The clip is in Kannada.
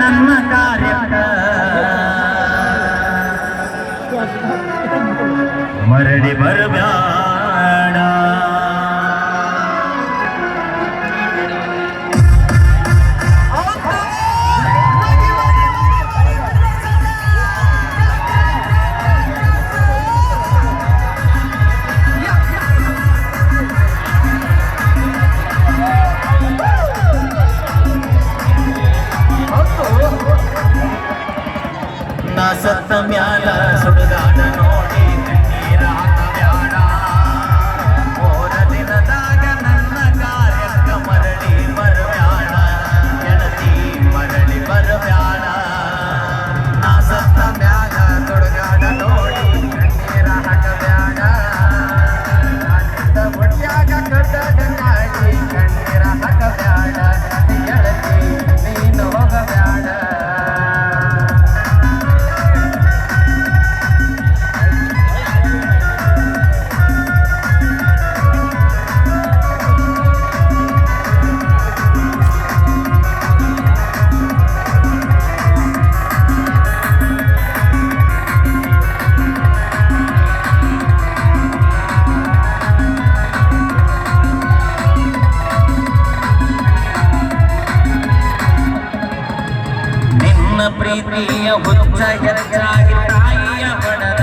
ನನ್ನ ಕಾರ್ಯಕ್ಕ ಮರಳಿ ಬರಬ್ಯಾಡ ಸತ್ತ ಮ್ಯಾಲ ಸುಡುಗಾಡ ನೋಡಿ ಕಣ್ಣೀರ ಹಾಕಬ್ಯಾಡ ಮೂರ ದಿನದಾಗ ನನ್ನ ಕಾರ್ಯಕ್ಕ ಮರಳಿ ಬರಬ್ಯಾಡ ಗೆಳತಿ ಮರಳಿ ಬರಬ್ಯಾಡ ನಾ ಸತ್ತ ಮ್ಯಾಲ ಸುಡುಗಾಡ ನೋಡಿ ಕಣ್ಣೀರ ಹಾಕಬ್ಯಾಡ ಹೊಟ್ಯಾಗ ಕಟ್ಟದ ನಾಡಿ ಕಣ್ಣೀರ ಹಾಕಬ್ಯಾಡ ಗೆಳತಿ ನೀನು ಹೋಗಬ್ಯಾಡ ಪ್ರೀತಿಯ ಹುಚ್ಚ ಹೆಚ್ಚಾಗಿ ತಾಯಿಯ ಬಡದ